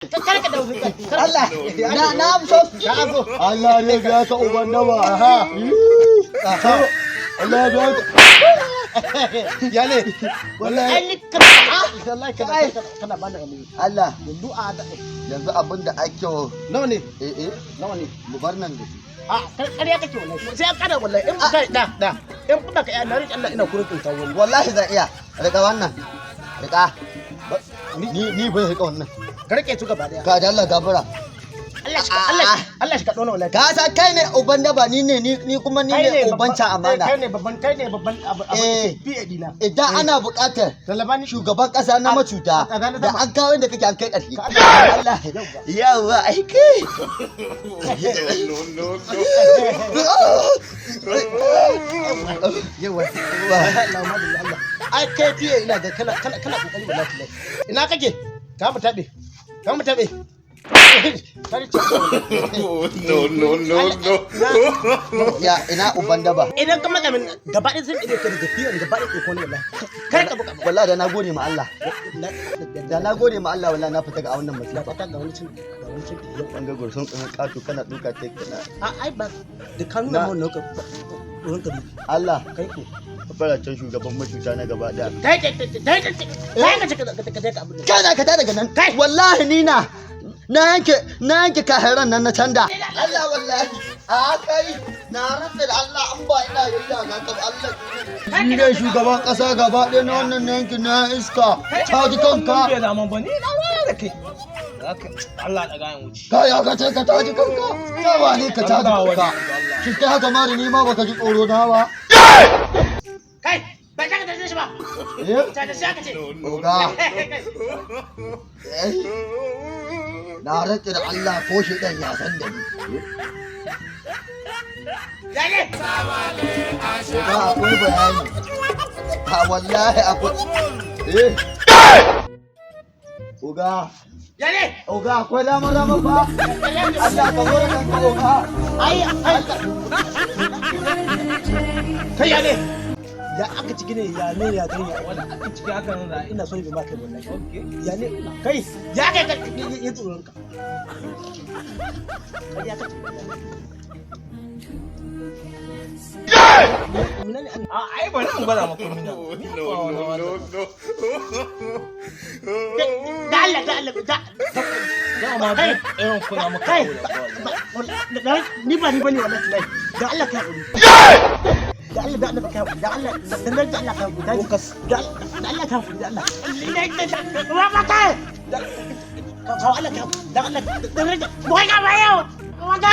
Kar ka dawo Allah na amso Allah ne ya ka uban nawa ha Allah ya ya ne wallahi ai ka wallahi kana bana ilimi Allah du'a da yanzu abinda ake nawa ne nawa ne mu bar nan da shi a kariya kake wallahi sai an kada wallahi in kai da in kuma ka yana rike Allah ina kurin tsunta wani wallahi zan iya rika wannan rika ni bai rika wannan ka rike su gaba daya ka da Allah gafara Allah shi ka dona wallahi ka san kai ne uban da ba ni ne ni kuma ni ne uban ta amana kai ne babban abu fiye dina idan ana buƙatar shugaban ƙasa na macuta da an kawo inda kake an kai ƙarfi Allah yawa ai kai yawa ai kai fiye ina ga kana kokari wallahi ina kake ka mu tabe No. Ya ina uban daba. Idan ka matsa min gaba ɗin sun ɗide ka daga fiye gaba ɗin ko ne wallahi. Kar ka buƙa. Wallahi da na gode ma Allah. Da na gode ma Allah wallahi na fita ga wannan masifa. Fata ga wani cin yau an ga gursun tsanin ƙato kana duka ta kana. Ai ba da ka nuna mun ka wurin ka Allah kai ko. Faracin shugaban macuta na gaba ɗaya. Kai ka daga nan. Kai wallahi ni na yanke kahiran nan na canda. Allah wallahi a kai na rantsa da Allah an ba ina yalla na ka Allah ni ne shugaban kasa gaba ɗaya na wannan yankin na iska ta ji kanka Allah da gayan wuce ka ya ka ce ka ta ji kanka ta ba ne ka ta ji kanka shi ta haka ma da ni ma baka ji tsoro na ba kai ba ka da shi ba ta da shi aka ce oga na rantsa da Allah ko shi dan ya san da ni Yane! Oga akwai bayani ha wallahi akwai Oga Yane! Oga akwai dama ba Allah ka zo da kanka oga Ai kai yane! Ya aka ci gine ya ne ya gani wanda aka ciki haka nan ina so yi ba kai wallahi okay ya ne kai ya kai ya tsoron ka kai ya kai ai ba nan gwada maka mina No. da Allah dama da irin kuna maka kai ni ba ni bane wallahi da Allah ka hakuri da Allah ka hakuri da Allah ka hakuri da Allah ka hakuri da Allah wa ba kai ka Allah ka da Allah da Allah wai ga bayo wa ga